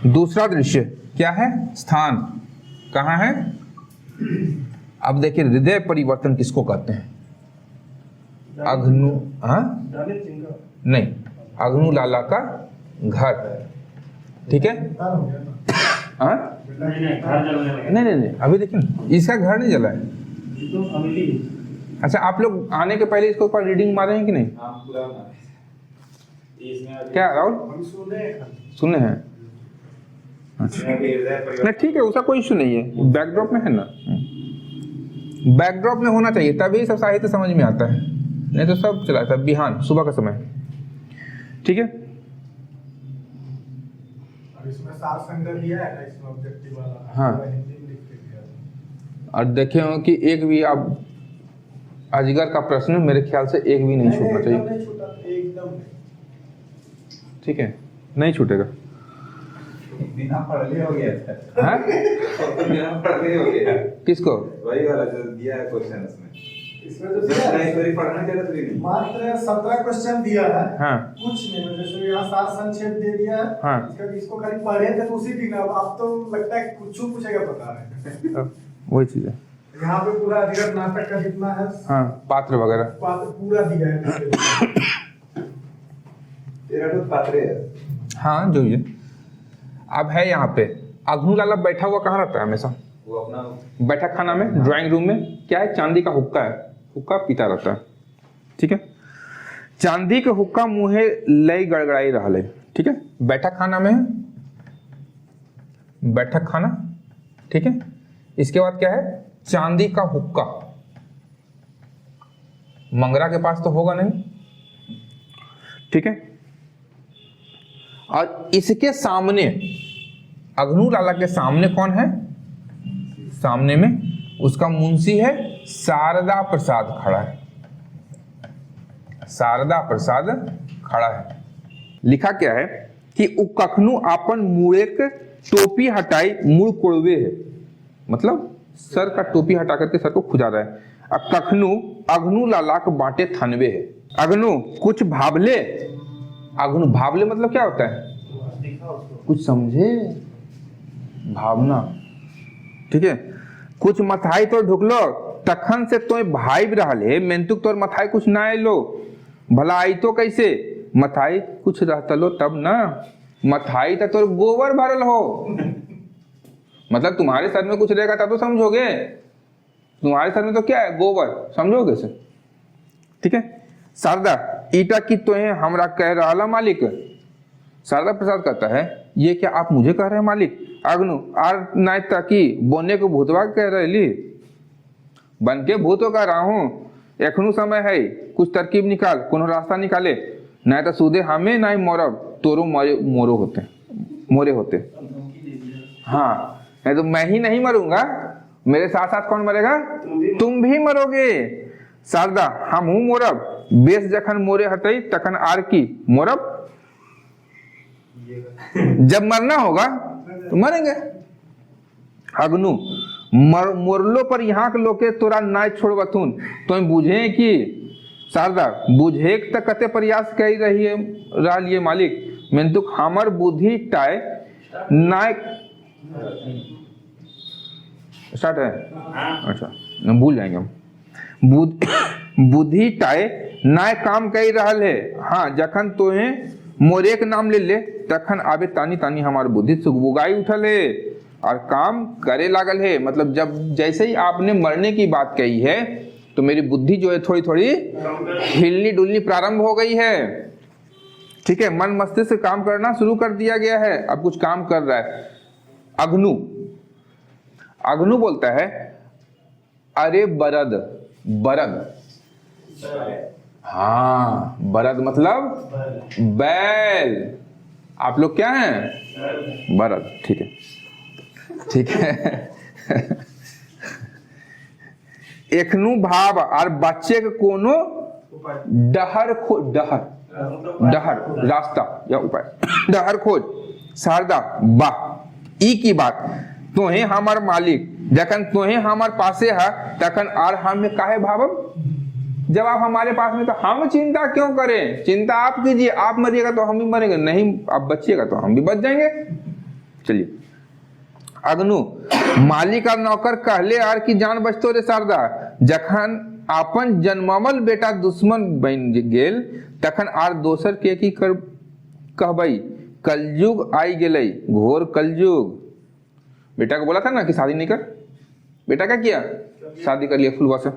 दूसरा दृश्य क्या है? स्थान कहाँ है? अब देखिए हृदय परिवर्तन किसको कहते हैं? अग्नु, हाँ नहीं, अग्नु लाला का घर, ठीक है? हाँ नहीं, अभी देखिए इसका घर नहीं जला है। अच्छा, आप लोग आने के पहले इसको ऊपर रीडिंग मारे हैं कि नहीं? क्या राहुल सुने हैं? नहीं ठीक है, उसका कोई इशू नहीं है, बैकड्रॉप में है ना, बैकड्रॉप में होना चाहिए तभी सब साहित्य समझ में आता है, नहीं तो सब चला था बिहान सुबह का समय, ठीक है? इसमें सार संग्रह दिया है ना, इसमें ऑब्जेक्टिव वाला। हाँ, और देखे हो कि एक भी आप अजगर का प्रश्न मेरे ख्याल से एक भी नहीं छूटना चाहिए, एकदम ठीक है? नहीं छूटेगा। बिना पढ़े हो गया था। हाँ? बिना पढ़े हो गया। किसको? वही वाला जो दिया है क्वेश्चन उसमें। इसमें जो दिया है, नहीं पढ़ना जरूरत नहीं। मात्र 17 क्वेश्चन दिया है। हाँ। कुछ नहीं, जैसे यहाँ सार संक्षेप दे दिया है। हाँ। इसको खाली पढ़े थे तो उसी दिन, अब तो लगता है कुछ पूछेगा बता रहे हैं। वही चीज है। यहाँ पे पूरा अधिगत नाटक का जितना है, हाँ, पात्र वगैरह पात्र पूरा दिया है। तेरा तो पात्र है। हाँ, जो ये अब है यहाँ पे अग्नु लाला बैठा हुआ कहाँ रहता है हमेशा? वो अपना बैठक खाना में, ड्राइंग रूम में। क्या है? चांदी का हुक्का है, हुक्का पीता रहता है, ठीक है? चांदी के हुक्का मुहे लई गड़गड़ाई रहा है, ठीक है? बैठक खाना में, बैठक खाना, ठीक है? इसके बाद क्या है? चांदी का हुक्का। मंगरा के पास तो होगा नहीं, ठीक है? और इसके सामने, अग्नु लाला के सामने कौन है? सामने में उसका मुंशी है शारदा प्रसाद खड़ा है, शारदा प्रसाद खड़ा है। लिखा क्या है कि कखनु आपन मुड़े के टोपी हटाई मुड़ कोड़वे है, मतलब सर का टोपी हटा करके सर को खुजा रहा है। अब कखनु अग्नु लाला के बांटे थनवे है। अग्नु कुछ भावले, अग्नु भावले मतलब क्या होता है? कुछ समझे? भावना, ठीक है? कुछ मथाई तो ढुकलो तखन से तो भाई भी रहले मेंतुक तोर मथाई कुछ ना आइलो, भला आई तो कैसे? मथाई कुछ रहतलो तब ना, मथाई तो तोर गोबर भरल हो, मतलब तुम्हारे सर में कुछ रहेगा तब तो समझोगे, तुम्हारे सर में तो क्या है? गोबर, समझोगे से, ठीक है? शारदा ईटा की तो है हमरा कह रहा मालिक। शारदा प्रसाद कहता है ये क्या आप मुझे कह रहे हैं मालिक? अग्नु आर नाय ताकि बोने को भूतवा कह रही, बन के भूतो कह रहा हूं, एखनु समय है, कुछ तरकीब निकाल, कोनो रास्ता निकाले, नहीं तो सूदे हमें नहीं मोरब तोरो मोरो होते, मोरे होते। हाँ, नहीं तो मैं ही नहीं मरूंगा, मेरे साथ साथ कौन मरेगा? तुम भी मरोगे। शारदा हम हूं मोरब, बेस जखन मोरे हटई तखन आर की मोरब, जब मरना होगा तो मरेंगे। अग्नु मोरलो पर यहाँ के लोग तोरा नाय छोड़बथुन, तो बुझे कि शारदा बुझे तक कते प्रयास कर रही है मालिक, मेंतुक हमर बुद्धि टाय नाय स्टार्ट है। अच्छा, भूल जाएंगे हम। बुद्धि टाय नाय काम कर रहा है। हाँ, जखन तोहे मोरे के नाम ले ले तखन आबे तानी तानी हमार बुद्धि सुगबुगाई उठल है और काम करे लागल है। मतलब जब जैसे ही आपने मरने की बात कही है तो मेरी बुद्धि जो है थोड़ी थोड़ी हिलनी डुलनी प्रारंभ हो गई है, ठीक है? मन मस्तिष्क काम करना शुरू कर दिया गया है, अब कुछ काम कर रहा है। अग्नु, अग्नु बोलता है अरे बरद, बरद, हाँ बरद मतलब बैल, आप लोग क्या हैं? बरद, ठीक है, ठीक है। एखनु भाव और बच्चे के कोनो डहर खो, डहर डहर रास्ता या उपाय, डहर खोज। शारदा वाह ई की बात, तोहे हमार मालिक, जखन तोहे हमार पासे है तखन आर हम में काहे भावब? जब आप हमारे पास में तो हम चिंता क्यों करें? चिंता आप कीजिए, आप मरिएगा तो हम भी मरेंगे, नहीं आप बचिएगा तो हम भी बच जाएंगे। चलिए, अगनु मालिक और नौकर कहले आर की जान बचतो रे शारदा, जखन अपन जन्मावल बेटा दुश्मन बन गेल तखन आर दोसर के की कर कहबई, कलयुग आई गेलई, घोर कलयुग। बेटा को बोला था ना कि शादी नहीं कर, बेटा क्या किया, शादी कर लिया फुलवा से।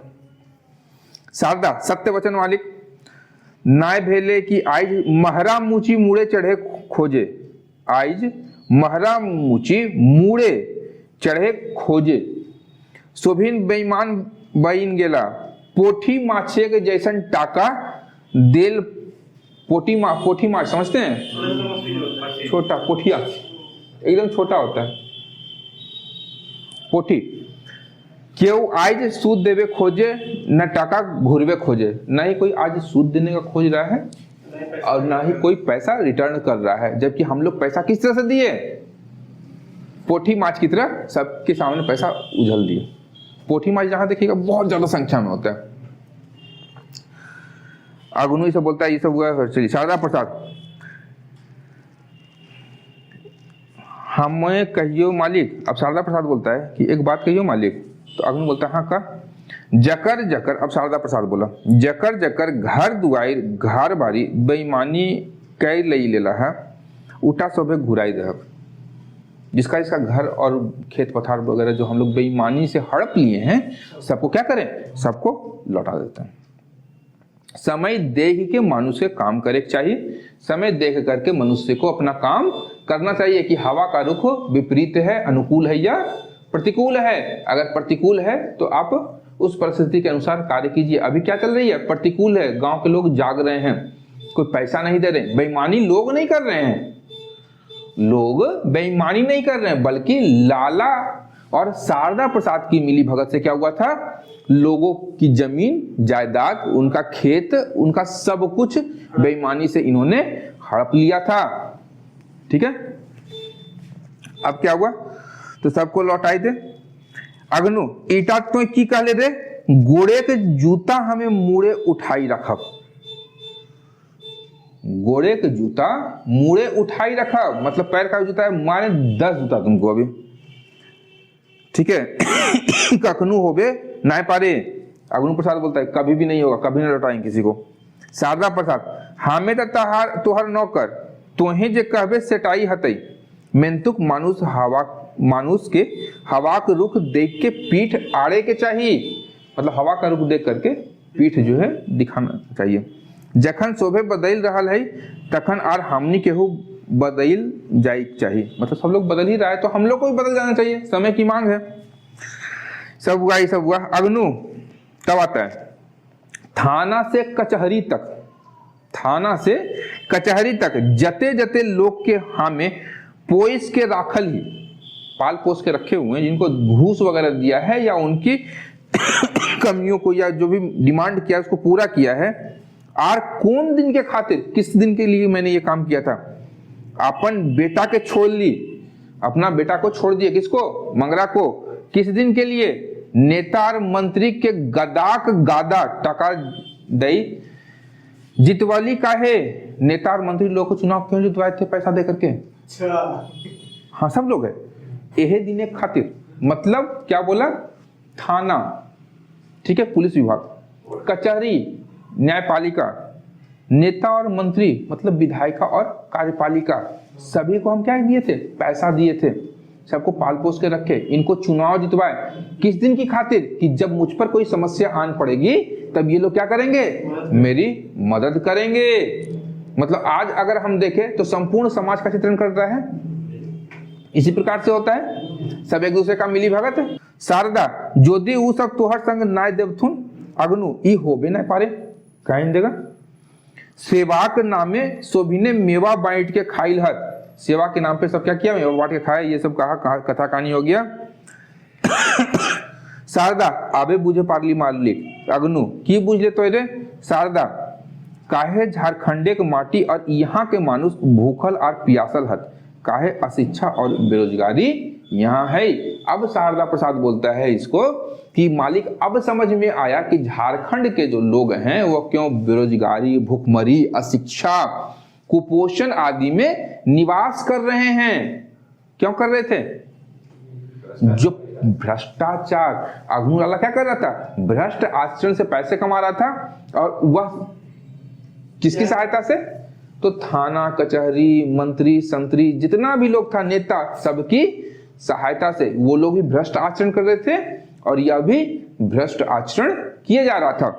शारदा सत्य वचन मालिक, नाय भेले कि आइज महरा मुची मुड़े चढ़े खोजे, आइज महरा मुची मुड़े चढ़े खोजे, शोभिन बेईमान बइन गेला, पोठी माछे के जैसन टाका देल, पोठी माछ समझते हैं, छोटा पोठिया एकदम छोटा होता है पोठी, क्यों आज सूद देवे खोजे न टाका घुरवे खोजे, न ही कोई आज सूद देने का खोज रहा है और ना ही कोई पैसा रिटर्न कर रहा है, जबकि हम लोग पैसा किस तरह से दिए, पोठी माछ की तरह सबके सामने पैसा उछल दिए। पोठी माछ जहां देखिएगा बहुत ज्यादा संख्या में होता है। अगुनु ये सब बोलता है, ये सब हुआ। चलिए शारदा प्रसाद, हमें कहियो मालिक। अब शारदा प्रसाद बोलता है कि एक बात कहियो मालिक, तो अगुनु बोलता है हाँ का, जकर जकर, अब शारदा प्रसाद बोला, जकर जकर घर दुआर घर बारी बेईमानी कै लई लेला है, उठा सोभे घुराई दहक। जिसका इसका घर और खेत पथार वगैरह जो हम लोग बेईमानी से हड़प लिए हैं, सबको क्या करें, सबको लौटा देते हैं। समय देख के मनुष्य काम करे चाहिए, समय देख करके मनुष्य को अपना काम करना चाहिए कि हवा का रुख विपरीत है, अनुकूल है या प्रतिकूल है। अगर प्रतिकूल है तो आप उस परिस्थिति के अनुसार कार्य कीजिए। अभी क्या चल रही है, प्रतिकूल है, गांव के लोग जाग रहे हैं, कोई पैसा नहीं दे रहे, बेईमानी लोग नहीं कर रहे हैं, लोग बेईमानी नहीं कर रहे हैं, बल्कि लाला और शारदा प्रसाद की मिली भगत से क्या हुआ था, लोगों की जमीन जायदाद, उनका खेत, उनका सब कुछ बेईमानी से इन्होंने हड़प लिया था। ठीक है, अब क्या हुआ, तो सबको लौटाई दे। अगनु ईटा तो की कहले रे, गोड़े के जूता हमें मुड़े उठाई रखब, गोड़े के जूता मुड़े उठाई रखब, मतलब पैर का जूता है, मारे 10 जूता तुमको अभी। ठीक है, कखनू होबे ना पारे। अगनु प्रसाद बोलता है कभी भी नहीं होगा, कभी नहीं लौटाएंगे किसी को। शारदा प्रसाद, हमें तोहर नौकर, तोहे जे कहबे सेटाई हतई, मेंतुक मानुष के हवा के रुख देख के पीठ आड़े के चाहिए, मतलब हवा का रुख देख करके पीठ जो है दिखाना चाहिए। जखन शोभे बदल रहा है तखन आर हमनी केहू बदल जाए चाहिए, मतलब सब लोग बदल ही रहा है तो हम लोग को भी बदल जाना चाहिए, समय की मांग है। सब हुआ, ये सब हुआ। अगनु तब आता है थाना से कचहरी तक, थाना से कचहरी तक जते जते लोग के हामे पोइस के राखल ही, पाल पोस के रखे हुए हैं, जिनको घूस वगैरह दिया है या उनकी कमियों को या जो भी डिमांड किया उसको पूरा किया है। आर कौन दिन के खातिर, किस दिन के लिए मैंने ये काम किया था, अपन बेटा के छोड़ ली, अपना बेटा को छोड़ दिए, किसको, मंगरा को, किस दिन के लिए, नेता और मंत्री के गदाक गादा टका दई जितवाली का है। नेता और मंत्री लोग को चुनाव क्यों जितवाए थे, पैसा दे करके, हाँ सब लोग है, यह दिन खातिर, मतलब क्या बोला, थाना, ठीक है, पुलिस विभाग, कचहरी, न्यायपालिका, नेता और मंत्री मतलब विधायिका और कार्यपालिका, सभी को हम क्या दिए थे, पैसा दिए थे, सबको पाल पोस के रखे, इनको चुनाव जितवाए, किस दिन की खातिर, कि जब मुझ पर कोई समस्या आन पड़ेगी तब ये लोग क्या करेंगे, मेरी मदद करेंगे। मतलब आज अगर हम देखें तो संपूर्ण समाज का चित्रण कर रहा है, इसी प्रकार से होता है, सब एक दूसरे का मिली भगत है। शारदा जोदी ऊ सब तोहर संग नाय देवथुन, अगनु ई होबे न पारे, कहीं देगा। सेवा के नामे सोभिने मेवा बांट के खाइल हत, सेवा के नाम पे सब क्या किया, मेवा बांट के खाए, ये सब कहा कथा कहानी हो गया। शारदा आबे बुझे पारली मालिक, अगनु की बुझ ले तो रे। शारदा काहे झारखंडे के माटी और यहाँ के मानुष भूखल और पियासल हत, काहे अशिक्षा और बेरोजगारी यहाँ है। अब शारदा प्रसाद बोलता है इसको कि मालिक अब समझ में आया कि झारखंड के जो लोग हैं वो क्यों बेरोजगारी, भूखमरी, अशिक्षा, कुपोषण आदि में निवास कर रहे हैं। क्यों कर रहे थे? जो भ्रष्टाचार, अग्नू लाला क्या कर रहा था? भ्रष्ट आचरण से पैसे कमा रहा था, और वह किसकी सहायता से? तो थाना कचहरी, मंत्री संतरी, जितना भी लोग था, नेता, सबकी सहायता से वो लोग भी भ्रष्ट आचरण कर रहे थे, और यह भी भ्रष्ट आचरण किए जा रहा था।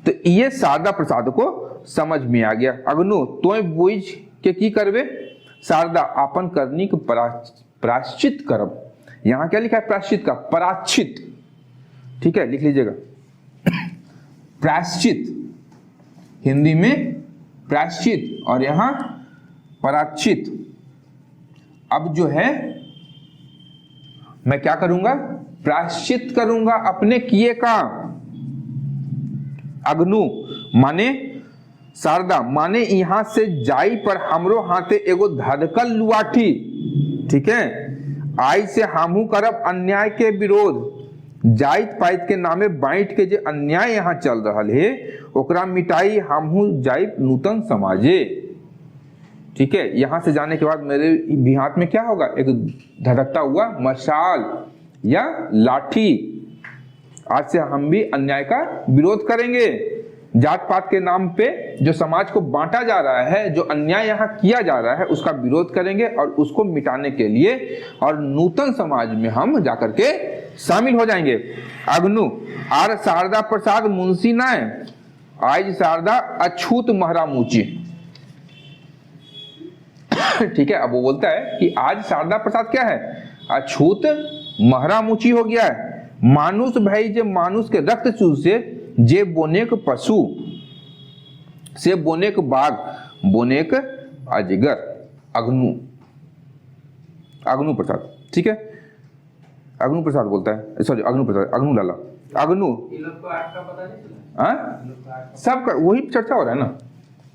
तो ये शारदा प्रसाद को समझ में आ गया। अग्नू तोय बुझ के की करबे? शारदा आपन करनी के प्राश्चित करब। यहां क्या लिखा है? प्राश्चित का पराचित, ठीक है, लिख लीजिएगा। प्राश्चित, हिंदी में प्राश्चित, और यहां पराचित। अब जो है मैं क्या करूंगा? प्राश्चित करूंगा अपने किए का। अग्नू माने शारदा माने यहां से जाई पर हमरो हाथे एगो धधकल लुआठी, ठीक है, आई से हमहू करब अन्याय के विरोध। जाइत पाइत के नामे बांट के जे अन्याय यहाँ चल रहा है ओकरा मिटाई हमहू जाइब नूतन समाजे। ठीक है, यहां से जाने के बाद मेरे भी हाथ में क्या होगा? एक धड़कता हुआ मशाल या लाठी। आज से हम भी अन्याय का विरोध करेंगे। जात पात के नाम पे जो समाज को बांटा जा रहा है, जो अन्याय यहाँ किया जा रहा है, उसका विरोध करेंगे और उसको मिटाने के लिए और नूतन समाज में हम जाकर के शामिल हो जाएंगे। अग्नु आर शारदा प्रसाद मुंशी नाय आज शारदा अछूत महरा मुची। ठीक है, अब वो बोलता है कि आज शारदा प्रसाद क्या है? अछूत महरा मुची हो गया है। मानुष भाई जे मानुष के रक्त चूसे, जे बोनेक पशु से बोनेक बाघ, बोनेक अजगर। अग्नु प्रसाद, ठीक है, अग्नु प्रसाद बोलता है, सॉरी अग्नु प्रसाद, अग्नु लाला, अग्नु। इन लोग को आग का पता नहीं चला? सबका वही चर्चा हो रहा है ना।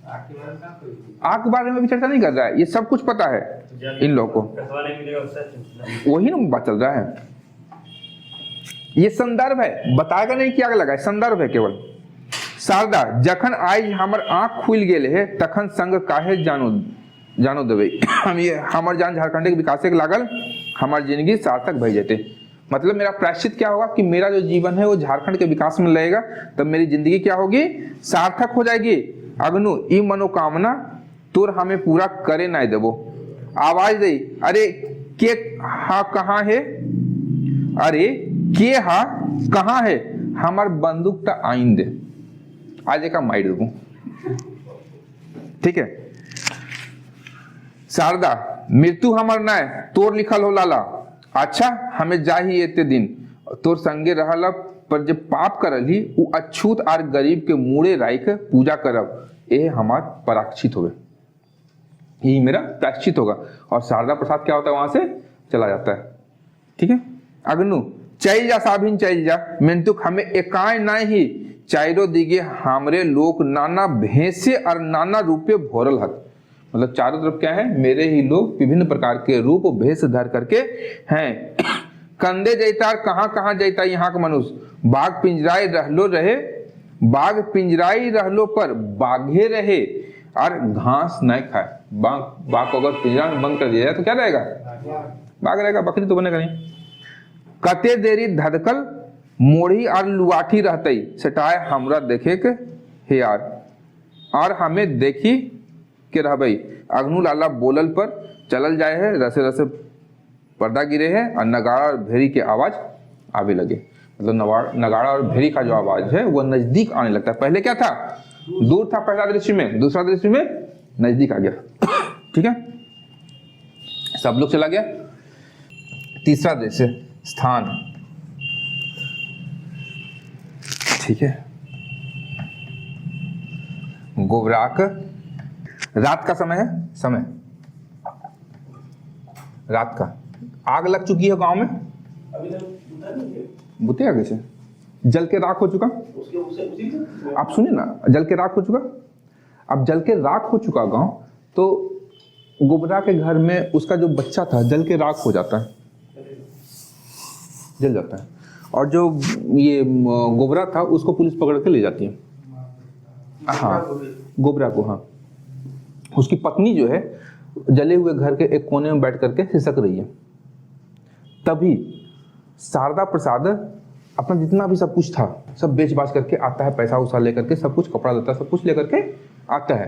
आग के बारे में भी चर्चा नहीं कर रहा है, ये सब कुछ पता है इन लोगों को, वही ना बात चल रहा है। ये संदर्भ है, बताएगा नहीं क्या लगा, संदर्भ है केवल। शारदा जखन आज हमर आंख खुल गेल है तखन संग काहे जानो देवे। हम ये हमर जान झारखंड के विकास के लागल, हमारी जिंदगी सार्थक भई जेते। मतलब मेरा प्रायश्चित क्या होगा कि मेरा जो जीवन है वो झारखंड के विकास में लगेगा, तब मेरी जिंदगी क्या होगी? सार्थक हो जाएगी। अग्नु ई मनोकामना तोर हमें पूरा करे ना देवो। आवाज दे, अरे के हा कहाँ है? अरे के हा कहाँ है? हमार बंदूक ता आइन दे, आज एक माइर दूं। ठीक है, शारदा मृत्यु हमर ना तोर लिखल हो लाला। अच्छा हमें जाही एते दिन तोर संगे रहला, पर जब पाप करली उ अछूत आर गरीब के मूड़े राइक पूजा करब, ये हमार पराक्षित होवे, यही मेरा प्रायश्चित होगा। और शारदा प्रसाद क्या होता है? वहां से चला जाता है। ठीक है, अग्नु चल जा साभिन चल जा, मेंतुक हमें एकाय नहीं चाइरो दिगे हमरे लोग नाना भेसे और नाना रूपे भोरल हत। मतलब चारों तरफ क्या है? मेरे ही लोग विभिन्न प्रकार के रूप भेष धर करके हैं। कंधे जैता कहाँ कहाँ जैता यहाँ का मनुष्य, बाघ पिंजराई रहलो रहे, बाघ पिंजराई रहलो पर बाघे रहे और घास नहीं खाए। बाघ को अगर पिंजरा में बंद कर दिया जाए तो क्या रहेगा? बाघ रहेगा, बकरी तो बनेगा नहीं। कते देरी धधकल मोड़ी और लुआठी रहते सटाए हमरा देखे के हे यार, और हमें देखी के रह भाई। अग्नु लाला बोलल पर चलल जाए है, रसे रसे पर्दा गिरे है और नगाड़ा और भेरी के आवाज आवे लगे। मतलब नगाड़ा और भेरी का जो आवाज है वो नजदीक आने लगता है। पहले क्या था? दूर था पहला दृश्य में, दूसरा दृश्य में नजदीक आ गया। ठीक है, सब लोग चला गया। तीसरा दृश्य स्थान, ठीक है, गोबराक, रात का समय है, समय रात का। आग लग चुकी है गांव में, बुते आगे से जल के राख हो चुका। आप सुनिए ना, जल के राख हो चुका। अब जल के राख हो चुका गांव, तो गोबरा के घर में उसका जो बच्चा था जल के राख हो जाता है, जल जाता है। और जो ये गोबरा था उसको पुलिस पकड़ के ले जाती है। हाँ, गोबरा को, हाँ। उसकी पत्नी जो है जले हुए घर के एक कोने में बैठ करके सिसक रही है। तभी शारदा प्रसाद अपना जितना भी सब कुछ था सब बेच बाच करके आता है, पैसा उसा लेकर के, सब कुछ कपड़ा लता सब कुछ लेकर के आता है।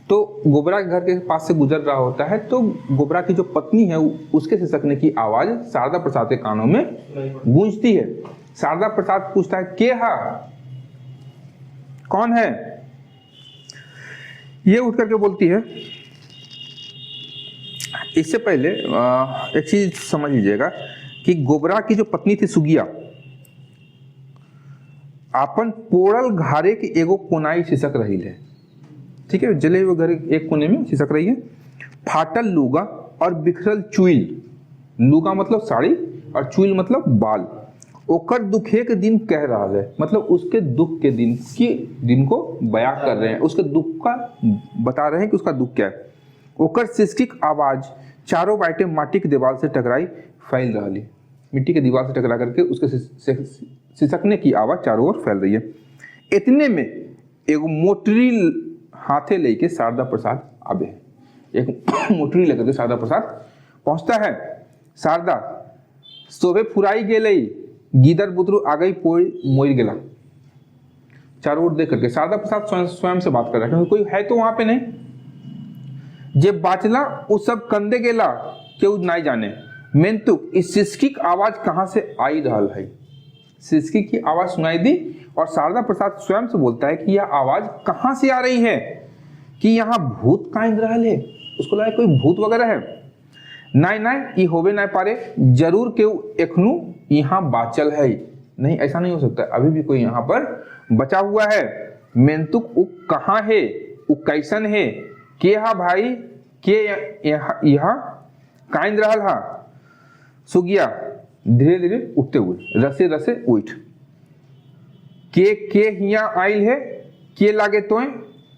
तो गोबरा के घर के पास से गुजर रहा होता है, तो गोबरा की जो पत्नी है उसके सिसकने की आवाज शारदा प्रसाद के कानों में गूंजती है। शारदा प्रसाद पूछता है, के हा, कौन है? ये उठ करके बोलती है। इससे पहले एक चीज समझ लीजिएगा कि गोबरा की जो पत्नी थी सुगिया, आपन पोड़ल घारे की एगो कोनाई सिसक रही है, ठीक है, जले हुए घर एक कोने में सिसक रही है। फाटल लूगा और बिखरल चुइल, लूगा मतलब साड़ी और चुइल मतलब बाल, ओकर दुखे के दिन कह रहा है, मतलब उसके दुख के दिन को बयां कर रहे हैं, उसके दुख का बता रहे हैं कि उसका दुख क्या है। ओकर सिसकिक आवाज चारों बाइटे माटी की दीवार से टकराई फैल रहा है, मिट्टी के दीवार से टकरा करके उसके सिसकने की आवाज चारों ओर फैल रही है। इतने में एगो मोटरी हाथे लेके शारदा प्रसाद आवे, एक मोटरी लेकर के शारदा प्रसाद पहुंचता है। शारदा शोभे फुराई गेलई, गीदर बुतरू आ गई पोई मोर गेला। चारों ओर देख करके शारदा प्रसाद स्वयं से बात कर रहा है, क्योंकि कोई है तो वहां पे नहीं। जे बाचला वो सब कंदे गेला, केहू नहीं जाने। मेंतुक इस सिसकी की आवाज कहां से आई रहल है, सिसकी की आवाज सुनाई दी और शारदा प्रसाद स्वयं से बोलता है कि यह आवाज कहां से आ रही है, कि यहाँ भूत कांद रहल है। उसको लगा कोई भूत वगैरह है। नहीं नहीं, ये होवे नहीं पारे, जरूर केहू एखनू यहाँ बाचल है। नहीं, ऐसा नहीं हो सकता, अभी भी कोई यहाँ पर बचा हुआ है। मेंतुक उ कहाँ है, उ कैसन है, के हा भाई, के यहाँ कांद रहल हा। सुगिया धीरे धीरे उठते हुए रसे रसे उठ, के हिया आइल है, के लागे तो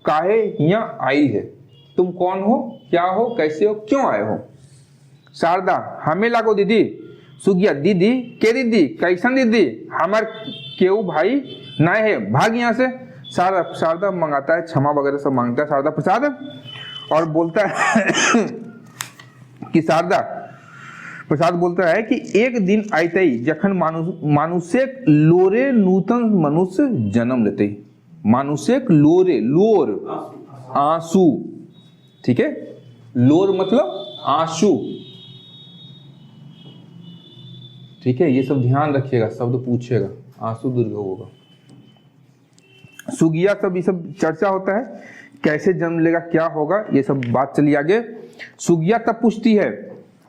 काहे हिया आइल है, तुम कौन हो, क्या हो, कैसे हो, क्यों आए हो। शारदा हमें लागो दीदी। सुगिया दीदी, के दीदी, कैसन दीदी, हमार केहू भाई नहीं है, भाग यहाँ से। शारदा मंगाता है, क्षमा वगैरह सब मांगता है शारदा प्रसाद और बोलता है कि शारदा प्रसाद बोलता है कि एक दिन आयते ही जखन मानुष्य लोरे नूतन मनुष्य जन्म लेते, मानुष्य लोरे, लोर आंसू, ठीक है, लोर मतलब आंसू, ठीक है, ये सब ध्यान रखिएगा, शब्द पूछेगा, आंसू दीर्घ होगा। सुगिया सब ये सब चर्चा होता है, कैसे जन्म लेगा, क्या होगा, ये सब बात चली आगे। सुगिया तब पूछती है,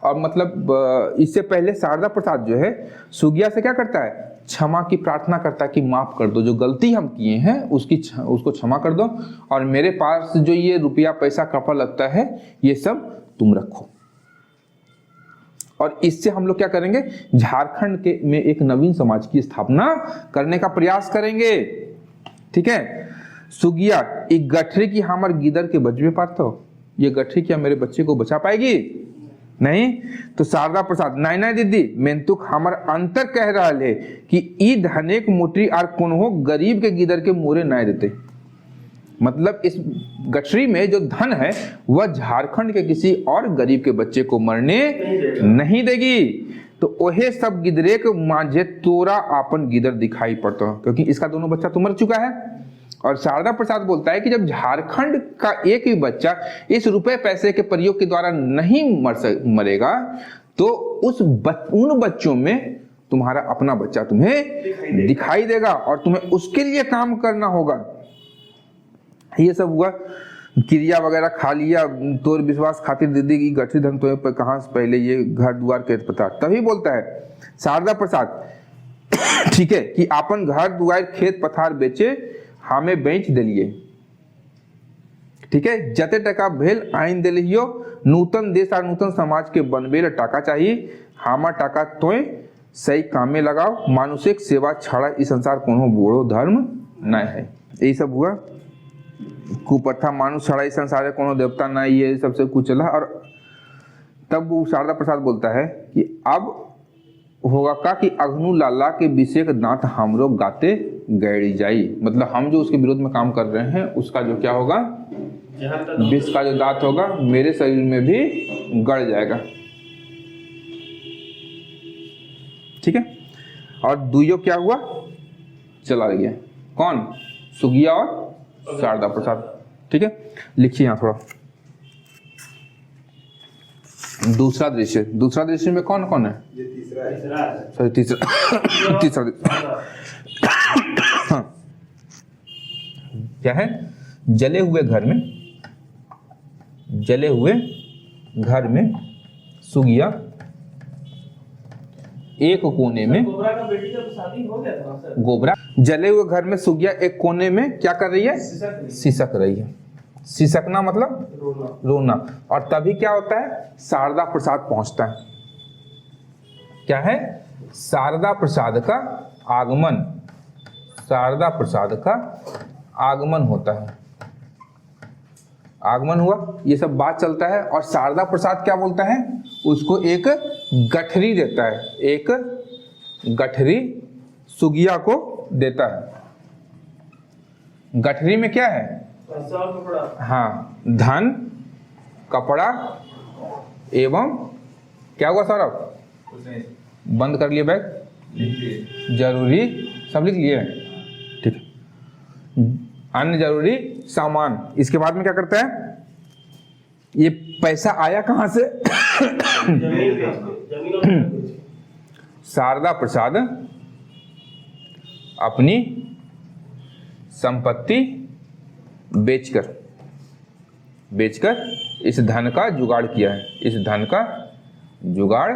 और मतलब इससे पहले शारदा प्रसाद जो है सुगिया से क्या करता है, क्षमा की प्रार्थना करता है कि माफ कर दो, जो गलती हम किए हैं उसको क्षमा कर दो, और मेरे पास जो ये रुपया पैसा कपड़ा लगता है ये सब तुम रखो। और इससे हम लोग क्या करेंगे, झारखंड के में एक नवीन समाज की स्थापना करने का प्रयास करेंगे, ठीक है। सुगिया एक गठरी की हमार गिदर के बचवे पाता हो, ये गठरी क्या मेरे बच्चे को बचा पाएगी, नहीं। तो शारदा प्रसाद नहीं नहीं दीदी, मेंतुक हमार अंतर कह रहा है कि ई धनेक मोटरी आर कोनो गरीब के गिदर के मोरे नहीं देते, मतलब इस गठरी में जो धन है वह झारखंड के किसी और गरीब के बच्चे को मरने नहीं देगी। तो ओहे सब गिदरे के मांझे तोरा आपन गिदर दिखाई पड़ता है, क्योंकि इसका दोनों बच्चा तो मर चुका है। और शारदा प्रसाद बोलता है कि जब झारखंड का एक भी बच्चा इस रुपए पैसे के प्रयोग के द्वारा नहीं मरेगा, तो उन बच्चों में तुम्हारा अपना बच्चा तुम्हें दिखाई देगा और तुम्हें उसके लिए काम करना होगा। ये सब हुआ, क्रिया वगैरह खा लिया, तोर विश्वास खातिर दीदी की गठरी धन तो पर कहां से पहले ये घर द्वार के पता। तभी बोलता है शारदा प्रसाद, ठीक है, कि अपन घर द्वार खेत पथार बेचे हमें बेच दिलिए, ठीक है, जते टका भेल आइन दिलियो, नूतन देश और नूतन समाज के बनबे टाका चाहिए, हमार टाका तोय सही कामे लगाओ, मानुषिक सेवा छाड़ा इस संसार कोनो बड़ो धर्म नहीं है। यही सब हुआ, कुप्रथा मानुष छाड़ा इस संसार में कोनो देवता नहीं, ये सबसे कुछ चला। और तब वो शारदा प्रसाद बोलता है कि अब होगा का कि अग्नु लाला के विषय के दांत हमरो गाते गैड़ी जाई, मतलब हम जो उसके विरोध में काम कर रहे हैं उसका जो क्या होगा जहाँ तक विष का जो दांत होगा मेरे शरीर में भी गड़ जाएगा। ठीक है, और दुइयो क्या हुआ, चला गया। कौन? सुगिया और शारदा प्रसाद। ठीक है, लिखिए यहाँ थोड़ा। दूसरा दृश्य, दूसरा दृश्य में कौन कौन है? ये तीसरा है। तीसरा है। सॉरी तीसरा तीसरा हाँ। क्या है? जले हुए घर में, जले हुए घर में सुगिया एक कोने में, कोबरा का बेटी का तो शादी हो गया था सर। गोबरा, जले हुए घर में सुगिया एक कोने में क्या कर रही है? सिसक रही है। सिसकना मतलब रोना। रोना। और तभी क्या होता है? शारदा प्रसाद पहुंचता है। क्या है? शारदा प्रसाद का आगमन, शारदा प्रसाद का आगमन होता है। आगमन हुआ, ये सब बात चलता है, और शारदा प्रसाद क्या बोलता है? उसको एक गठरी देता है, एक गठरी सुगिया को देता है। गठरी में क्या है? पैसा और कपड़ा। हाँ, धन, कपड़ा एवं क्या हुआ सौरभ? कुछ नहीं, बंद कर लिए बैग, लिख लिए। जरूरी सब लिख लिए। ठीक है, अन्य जरूरी सामान। इसके बाद में क्या करता है? ये पैसा आया कहां से? जमीन बेच के, जमीन और जमीन बेच के। शारदा प्रसाद अपनी संपत्ति बेचकर इस धन का जुगाड़ किया है, इस धन का जुगाड़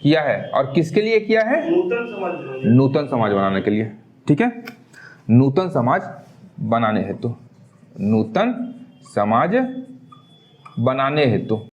किया है। और किसके लिए किया है? नूतन समाज बनाने। नूतन समाज बनाने के लिए। ठीक है, नूतन समाज बनाने हेतु, नूतन समाज बनाने हेतु।